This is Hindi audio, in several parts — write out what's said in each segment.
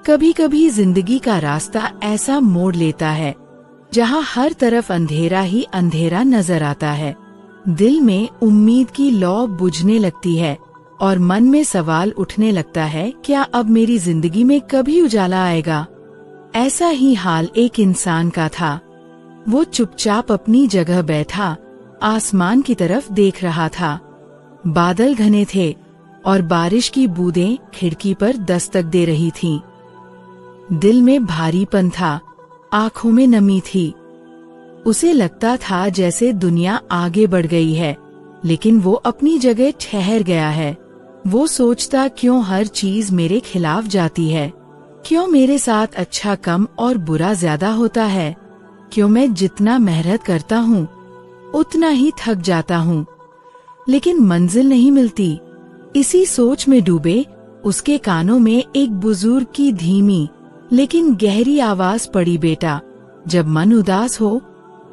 कभी कभी जिंदगी का रास्ता ऐसा मोड़ लेता है जहाँ हर तरफ अंधेरा ही अंधेरा नजर आता है। दिल में उम्मीद की लौ बुझने लगती है और मन में सवाल उठने लगता है, क्या अब मेरी जिंदगी में कभी उजाला आएगा? ऐसा ही हाल एक इंसान का था। वो चुपचाप अपनी जगह बैठा आसमान की तरफ देख रहा था। बादल घने थे और बारिश की बूंदें खिड़की पर दस्तक दे रही थीं। दिल में भारीपन था, आंखों में नमी थी। उसे लगता था जैसे दुनिया आगे बढ़ गई है, लेकिन वो अपनी जगह ठहर गया है। वो सोचता, क्यों हर चीज मेरे खिलाफ जाती है? क्यों मेरे साथ अच्छा कम और बुरा ज्यादा होता है? क्यों मैं जितना मेहनत करता हूँ उतना ही थक जाता हूँ, लेकिन मंजिल नहीं मिलती? इसी सोच में डूबे उसके कानों में एक बुजुर्ग की धीमी लेकिन गहरी आवाज पड़ी, बेटा, जब मन उदास हो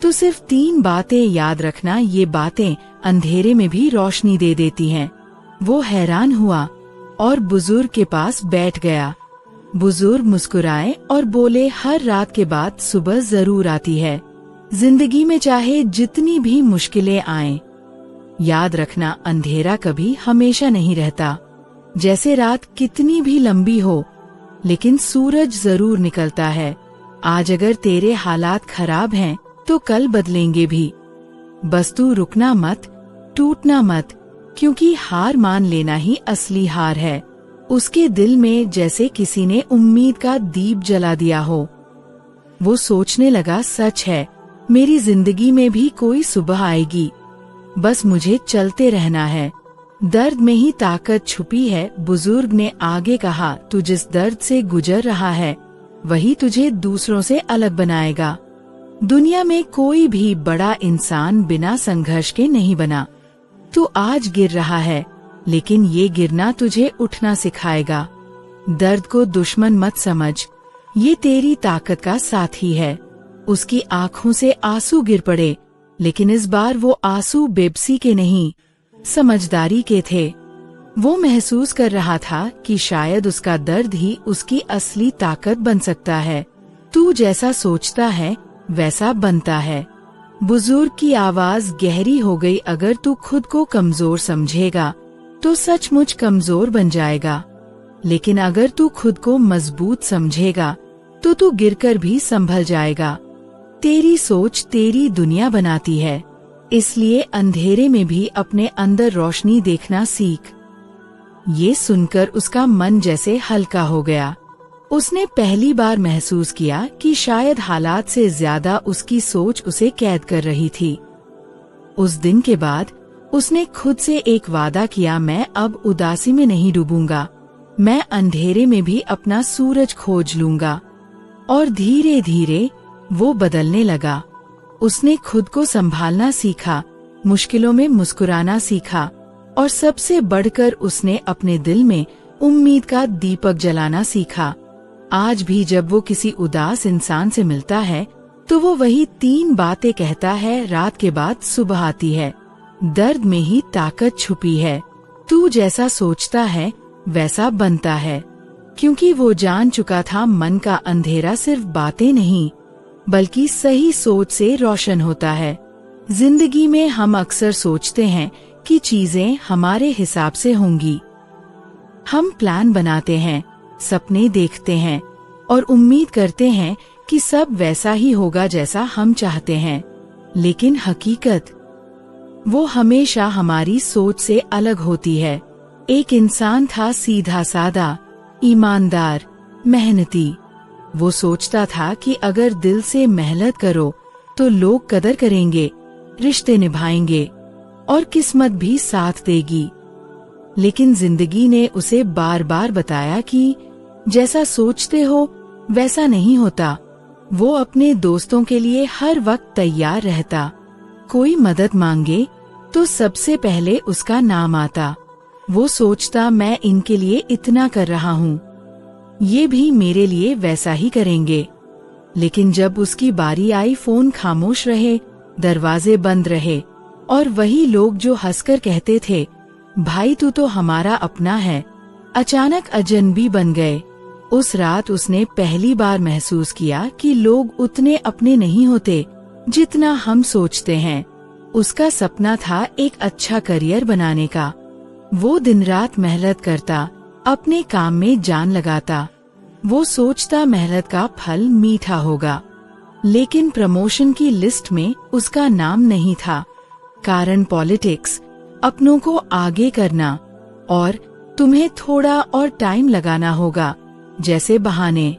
तो सिर्फ 3 बातें याद रखना, ये बातें अंधेरे में भी रोशनी दे देती हैं। वो हैरान हुआ और बुजुर्ग के पास बैठ गया। बुजुर्ग मुस्कुराए और बोले, हर रात के बाद सुबह जरूर आती है। जिंदगी में चाहे जितनी भी मुश्किलें आएं, याद रखना, अंधेरा कभी हमेशा नहीं रहता। जैसे रात कितनी भी लंबी हो, लेकिन सूरज जरूर निकलता है। आज अगर तेरे हालात खराब हैं, तो कल बदलेंगे भी। बस तू रुकना मत, टूटना मत, क्योंकि हार मान लेना ही असली हार है। उसके दिल में जैसे किसी ने उम्मीद का दीप जला दिया हो। वो सोचने लगा, सच है, मेरी जिंदगी में भी कोई सुबह आएगी, बस मुझे चलते रहना है। दर्द में ही ताकत छुपी है। बुजुर्ग ने आगे कहा, तू जिस दर्द से गुजर रहा है वही तुझे दूसरों से अलग बनाएगा। दुनिया में कोई भी बड़ा इंसान बिना संघर्ष के नहीं बना। तू आज गिर रहा है, लेकिन ये गिरना तुझे उठना सिखाएगा। दर्द को दुश्मन मत समझ, ये तेरी ताकत का साथी है। उसकी आंखों से आंसू गिर पड़े, लेकिन इस बार वो आंसू बेबसी के नहीं, समझदारी के थे। वो महसूस कर रहा था कि शायद उसका दर्द ही उसकी असली ताकत बन सकता है। तू जैसा सोचता है वैसा बनता है। बुजुर्ग की आवाज गहरी हो गई, अगर तू खुद को कमजोर समझेगा तो सचमुच कमजोर बन जाएगा, लेकिन अगर तू खुद को मजबूत समझेगा तो तू गिरकर भी संभल जाएगा। तेरी सोच तेरी दुनिया बनाती है, इसलिए अंधेरे में भी अपने अंदर रोशनी देखना सीख। ये सुनकर उसका मन जैसे हल्का हो गया। उसने पहली बार महसूस किया कि शायद हालात से ज्यादा उसकी सोच उसे कैद कर रही थी। उस दिन के बाद उसने खुद से एक वादा किया, मैं अब उदासी में नहीं डूबूंगा, मैं अंधेरे में भी अपना सूरज खोज लूंगा। और धीरे धीरे वो बदलने लगा। उसने खुद को संभालना सीखा, मुश्किलों में मुस्कुराना सीखा, और सबसे बढ़कर उसने अपने दिल में उम्मीद का दीपक जलाना सीखा। आज भी जब वो किसी उदास इंसान से मिलता है तो वो वही 3 बातें कहता है, रात के बाद सुबह आती है, दर्द में ही ताकत छुपी है, तू जैसा सोचता है वैसा बनता है। क्योंकि वो जान चुका था, मन का अंधेरा सिर्फ बातें नहीं बल्कि सही सोच से रोशन होता है। जिंदगी में हम अक्सर सोचते हैं कि चीजें हमारे हिसाब से होंगी। हम प्लान बनाते हैं, सपने देखते हैं और उम्मीद करते हैं कि सब वैसा ही होगा जैसा हम चाहते हैं, लेकिन हकीकत वो हमेशा हमारी सोच से अलग होती है। एक इंसान था, सीधा सादा, ईमानदार, मेहनती। वो सोचता था कि अगर दिल से मेहनत करो तो लोग कदर करेंगे, रिश्ते निभाएंगे और किस्मत भी साथ देगी। लेकिन जिंदगी ने उसे बार बार बताया कि जैसा सोचते हो वैसा नहीं होता। वो अपने दोस्तों के लिए हर वक्त तैयार रहता। कोई मदद मांगे तो सबसे पहले उसका नाम आता। वो सोचता, मैं इनके लिए इतना कर रहा हूँ, ये भी मेरे लिए वैसा ही करेंगे। लेकिन जब उसकी बारी आई, फोन खामोश रहे, दरवाजे बंद रहे और वही लोग जो हंसकर कहते थे, भाई तू तो हमारा अपना है, अचानक अजनबी बन गए। उस रात उसने पहली बार महसूस किया कि लोग उतने अपने नहीं होते जितना हम सोचते हैं। उसका सपना था एक अच्छा करियर बनाने का। वो दिन रात मेहनत करता, अपने काम में जान लगाता। वो सोचता मेहनत का फल मीठा होगा, लेकिन प्रमोशन की लिस्ट में उसका नाम नहीं था। कारण पॉलिटिक्स, अपनों को आगे करना और तुम्हें थोड़ा और टाइम लगाना होगा जैसे बहाने।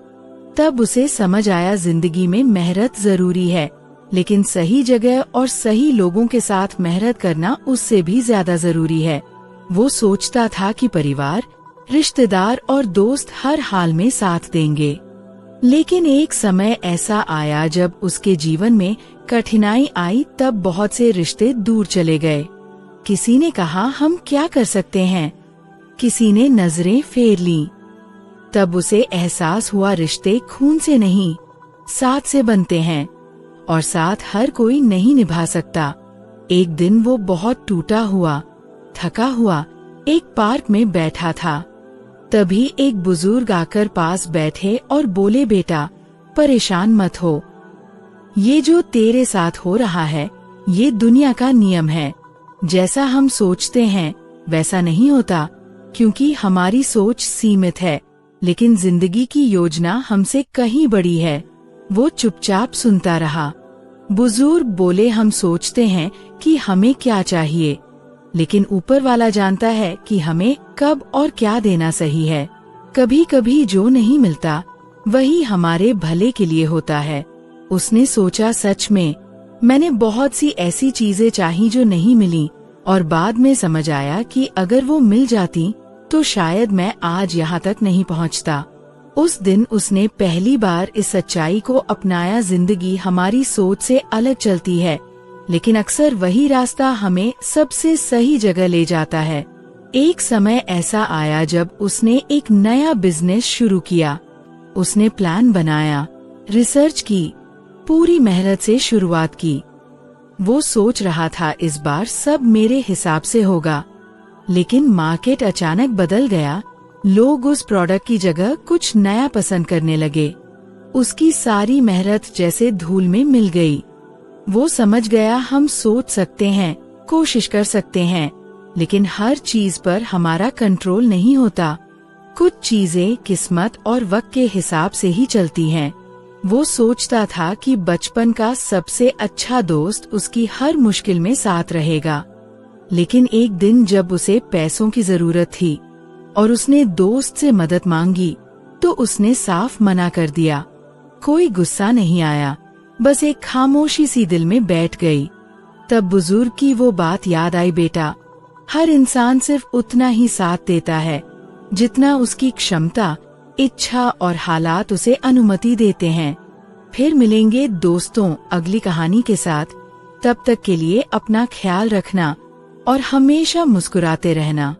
तब उसे समझ आया जिंदगी में मेहनत जरूरी है, लेकिन सही जगह और सही लोगों के साथ मेहनत करना उससे भी ज्यादा जरूरी है। वो सोचता था कि परिवार, रिश्तेदार और दोस्त हर हाल में साथ देंगे। लेकिन एक समय ऐसा आया जब उसके जीवन में कठिनाई आई। तब बहुत से रिश्ते दूर चले गए। किसी ने कहा हम क्या कर सकते हैं, किसी ने नजरें फेर ली। तब उसे एहसास हुआ रिश्ते खून से नहीं, साथ से बनते हैं और साथ हर कोई नहीं निभा सकता। एक दिन वो बहुत टूटा हुआ, थका हुआ एक पार्क में बैठा था। तभी एक बुजुर्ग आकर पास बैठे और बोले, बेटा परेशान मत हो, ये जो तेरे साथ हो रहा है ये दुनिया का नियम है। जैसा हम सोचते हैं वैसा नहीं होता, क्योंकि हमारी सोच सीमित है, लेकिन जिंदगी की योजना हमसे कहीं बड़ी है। वो चुपचाप सुनता रहा। बुजुर्ग बोले, हम सोचते हैं कि हमें क्या चाहिए, लेकिन ऊपर वाला जानता है कि हमें कब और क्या देना सही है। कभी कभी जो नहीं मिलता वही हमारे भले के लिए होता है। उसने सोचा, सच में मैंने बहुत सी ऐसी चीजें चाही जो नहीं मिली, और बाद में समझ आया कि अगर वो मिल जाती तो शायद मैं आज यहाँ तक नहीं पहुँचता। उस दिन उसने पहली बार इस सच्चाई को अपनाया, जिंदगी हमारी सोच से अलग चलती है, लेकिन अक्सर वही रास्ता हमें सबसे सही जगह ले जाता है। एक समय ऐसा आया जब उसने एक नया बिजनेस शुरू किया। उसने प्लान बनाया, रिसर्च की, पूरी मेहनत से शुरुआत की। वो सोच रहा था इस बार सब मेरे हिसाब से होगा, लेकिन मार्केट अचानक बदल गया। लोग उस प्रोडक्ट की जगह कुछ नया पसंद करने लगे। उसकी सारी मेहनत जैसे धूल में मिल गई। वो समझ गया, हम सोच सकते हैं, कोशिश कर सकते हैं, लेकिन हर चीज पर हमारा कंट्रोल नहीं होता। कुछ चीजें किस्मत और वक्त के हिसाब से ही चलती हैं। वो सोचता था कि बचपन का सबसे अच्छा दोस्त उसकी हर मुश्किल में साथ रहेगा, लेकिन एक दिन जब उसे पैसों की जरूरत थी और उसने दोस्त से मदद मांगी, तो उसने साफ मना कर दिया। कोई गुस्सा नहीं आया, बस एक खामोशी सी दिल में बैठ गई। तब बुजुर्ग की वो बात याद आई, बेटा हर इंसान सिर्फ उतना ही साथ देता है जितना उसकी क्षमता, इच्छा और हालात उसे अनुमति देते हैं। फिर मिलेंगे दोस्तों अगली कहानी के साथ। तब तक के लिए अपना ख्याल रखना और हमेशा मुस्कुराते रहना।